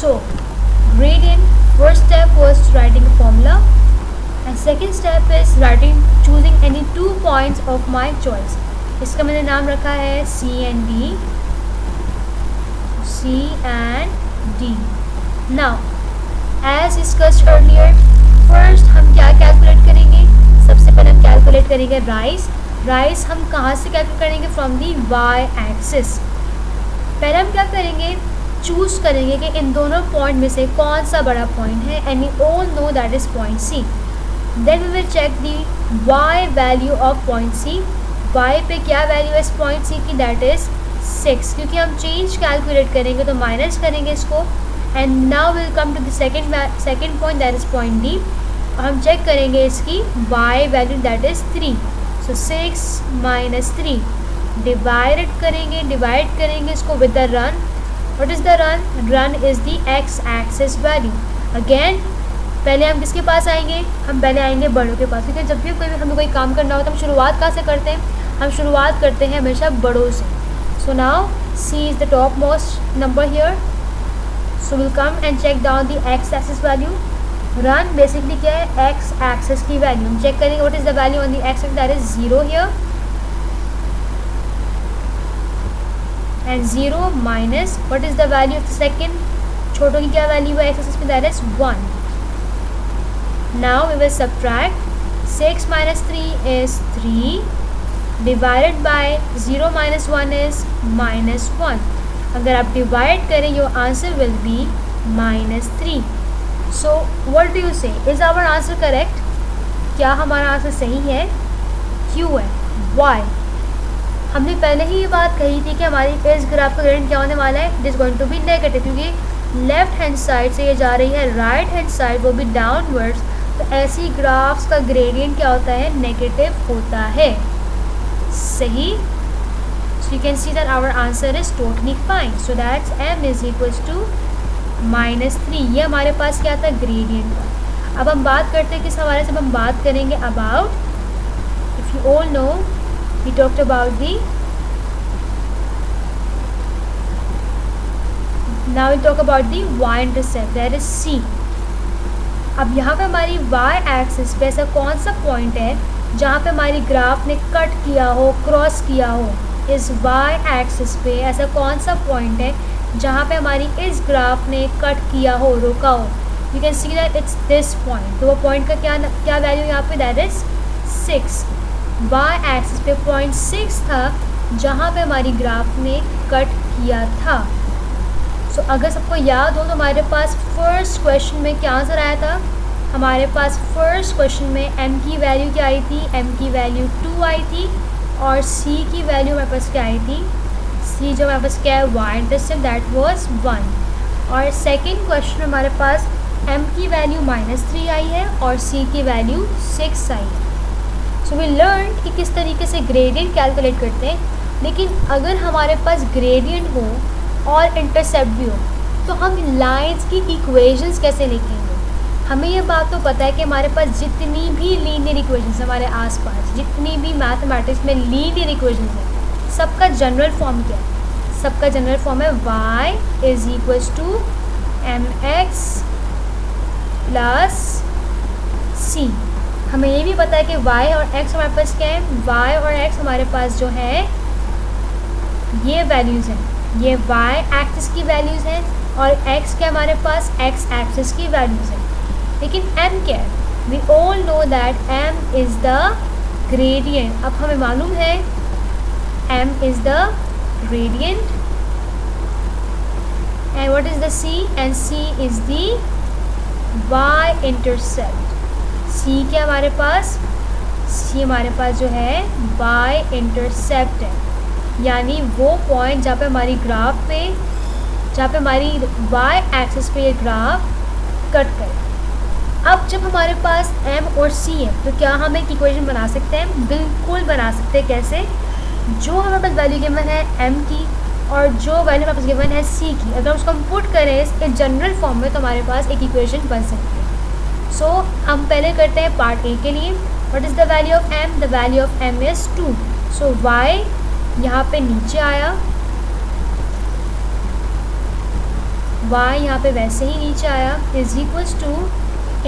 So gradient, first step was writing a formula, and second step is choosing any 2 points of my choice. इसका मैंने नाम रखा है C and D. Now as discussed earlier, first हम क्या calculate करेंगे? सबसे पहले हम कैलकुलेट करेंगे राइज हम कहाँ से कैलकुलेट करेंगे? From the Y axis. पहले हम क्या करेंगे? चूज करेंगे कि इन दोनों पॉइंट में से कौन सा बड़ा पॉइंट है, and we all know that is point C. Then we will check the Y value of point C. Y पे क्या वैल्यू है इस पॉइंट सी की? That is 6. क्योंकि हम चेंज कैलकुलेट करेंगे तो माइनस करेंगे इसको. And now will come to the second point, that is point D. हम चेक करेंगे इसकी Y value, that is 3. So 6 - 3 divide करेंगे इसको with the run. What is the run? Run is the x axis value. Again पहले हम किसके पास आएंगे? हम पहले आएंगे बड़ों के पास, क्योंकि जब भी हमें कोई काम करना होता है हम शुरुआत कहाँ से करते हैं? हम शुरुआत करते हैं हमेशा बड़ों से. So now C is the top most number here. So we'll come and check down the x axis value. Run basically क्या है? x axis की वैल्यू हम चेक करेंगे. What is the value on the x axis? That is 0 here. And 0 minus what is the value of the second? छोटों की क्या value है x-axis में? That is 1. Now we will subtract. 6 minus 3 is 3 divided by 0 minus 1 is -1. अगर आप divide करें your answer will be -3. So what do you say? Is our answer correct? क्या हमारा आंसर सही है? क्यों है? Why? हमने पहले ही ये बात कही थी कि हमारी इस ग्राफ का ग्रेडियंट क्या होने वाला है? It is going to be negative, क्योंकि लेफ्ट हैंड साइड से ये जा रही है, राइट हैंड साइड वो भी डाउनवर्ड्स. तो ऐसी ग्राफ्स का ग्रेडियंट क्या होता है? नेगेटिव होता है. सही. So you can see that our answer is totally fine. So that's m is equals to -3. ये हमारे पास क्या था? ग्रेडियंट का. अब हम बात करते हैं किस हवाले से? हम बात करेंगे about, if you all know, we talked about the, now we'll talk about the y-intercept, that is C. अब यहाँ पे हमारी y एक्सिस पे ऐसा कौन सा पॉइंट है जहाँ पे हमारी ग्राफ ने कट किया हो, क्रॉस किया हो? इस y एक्सिस पे ऐसा कौन सा पॉइंट है जहाँ पे हमारी इस ग्राफ ने कट किया हो, रोका हो? You can see that it's this point. तो वो पॉइंट का क्या वैल्यू यहाँ पे? That is 6. वाई एक्सिस पे 0.6 था जहाँ पे हमारी ग्राफ ने कट किया था. सो अगर सबको याद हो तो हमारे पास फर्स्ट क्वेश्चन में क्या आंसर आया था? हमारे पास फर्स्ट क्वेश्चन में m की वैल्यू क्या आई थी? m की वैल्यू 2 आई थी, और c की वैल्यू हमारे पास क्या आई थी? c जो हमारे पास क्या है? y intercept, that was 1. और सेकेंड क्वेश्चन में हमारे पास m की वैल्यू -3 आई है और c की वैल्यू 6 आई है. सो वी लर्न कि किस तरीके से ग्रेडियंट कैलकुलेट करते हैं. लेकिन अगर हमारे पास ग्रेडियंट हो और इंटरसेप्ट भी हो तो हम लाइंस की इक्वेशंस कैसे लिखेंगे? हमें ये बात तो पता है कि हमारे पास जितनी भी लीनियर इक्वेशंस हमारे आसपास, जितनी भी मैथमेटिक्स में लीनियर इक्वेशंस हैं, सबका जनरल फॉर्म क्या है? सबका जनरल फॉर्म है y is equals to mx plus c. हमें ये भी पता है कि y और x हमारे पास क्या है? y और x हमारे पास जो है ये वैल्यूज़ हैं, ये y एक्सिस की वैल्यूज़ हैं, और x क्या हमारे पास? x एक्सिस की वैल्यूज़ हैं. लेकिन m क्या है? We all know that m is the gradient. अब हमें मालूम है m is the gradient, and what is the c? And c is the y intercept. C क्या हमारे पास? C हमारे पास जो है y इंटरसेप्ट है, यानी वो पॉइंट जहाँ पे हमारी ग्राफ पे, जहाँ पे हमारी y एक्सिस पे ये ग्राफ कट करे. अब जब हमारे पास m और c है तो क्या हम एक इक्वेशन बना सकते हैं? बिल्कुल बना सकते हैं. कैसे? जो हमारे पास वैल्यू गिवन है m की और जो वैल्यू हमारे पास गिवन है c की, अगर उसको हम पुट करें इस जनरल फॉर्म में तो हमारे पास एक इक्वेशन बन सकती है. सो हम पहले करते हैं पार्ट ए के लिए. What is the value of m? The value of m is 2. So y यहाँ पे नीचे आया, y यहाँ पे वैसे ही नीचे आया is equals to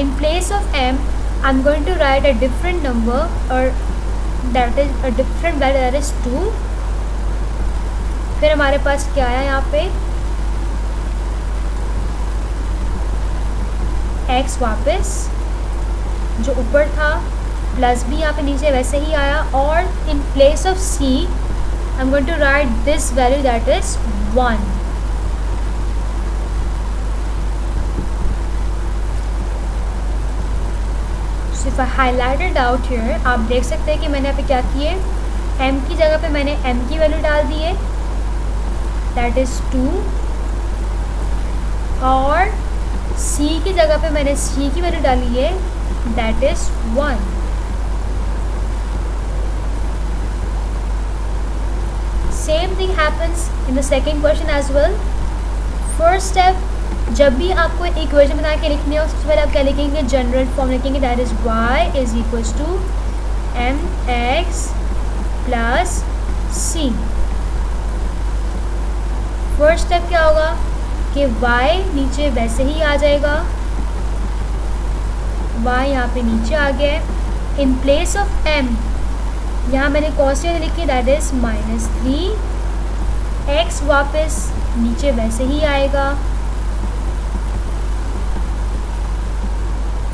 in place of m I am going to write a different number और that is a different value that is 2। फिर हमारे पास क्या आया यहाँ पे x वापस जो ऊपर था प्लस भी यहाँ पे नीचे वैसे ही आया और in place of c I am going to write this value that is 1। If I highlighted out here आप देख सकते हैं कि मैंने यहाँ पे क्या किए m की जगह पे मैंने m की वैल्यू डाल दी है दैट इज़ 2 और c की जगह पे मैंने c की वैल्यू डाली है that is 1। Same thing happens in the second question as well. First step जब भी आपको इक्वेशन बना के लिखनी हो सबसे पहले आप क्या लिखेंगे जनरल फॉर्म लिखेंगे that is y is equals to mx plus c। First step क्या होगा कि y नीचे वैसे ही आ जाएगा, y यहाँ पे नीचे आ गया है। इन प्लेस ऑफ m यहाँ मैंने कॉन्स्टेंट लिखी दैट इज़ -3, x वापस नीचे वैसे ही आएगा,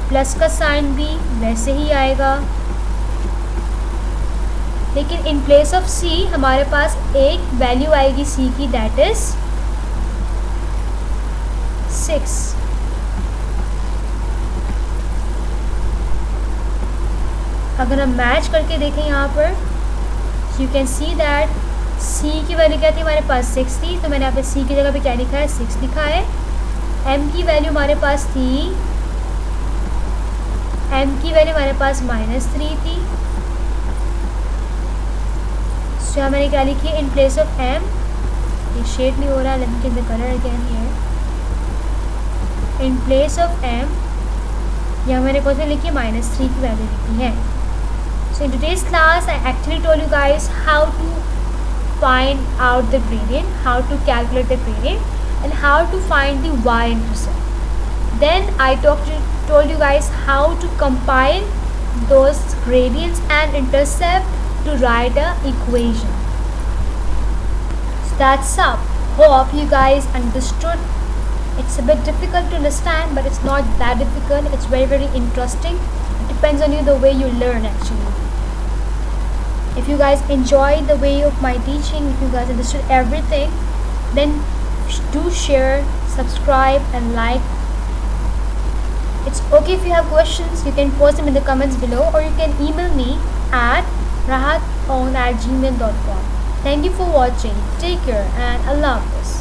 प्लस का साइन भी वैसे ही आएगा, लेकिन इन प्लेस ऑफ c हमारे पास एक वैल्यू आएगी c की दैट इज 6। अगर हम मैच करके देखें यहाँ पर you can see that c की वैल्यू क्या थी हमारे पास 6 थी, तो मैंने यहाँ पे c की जगह पे क्या लिखा है 6 लिखा है। m की वैल्यू हमारे पास थी, m की वैल्यू हमारे पास -3 थी, सो यहाँ मैंने क्या लिखी है इन प्लेस ऑफ m, ये शेड नहीं हो रहा है लेकिन the colour again here, in place of m यहाँ मैंने कौन सी लिखी है -3 की वैल्यू लिखी है। So in today's class I actually told you guys how to find out the gradient, how to calculate the gradient and how to find the y-intercept. Then I told you guys how to combine those gradients and intercept to write a equation. So that's up. Hope you guys understood. It's a bit difficult to understand but it's not that difficult. It's very interesting. It depends on you the way you learn actually. If you guys enjoyed the way of my teaching, if you guys understood everything, then do share, subscribe and like. It's okay if you have questions, you can post them in the comments below or you can email me at rahaton@gmail.com. Thank you for watching. Take care and Allah Hafiz.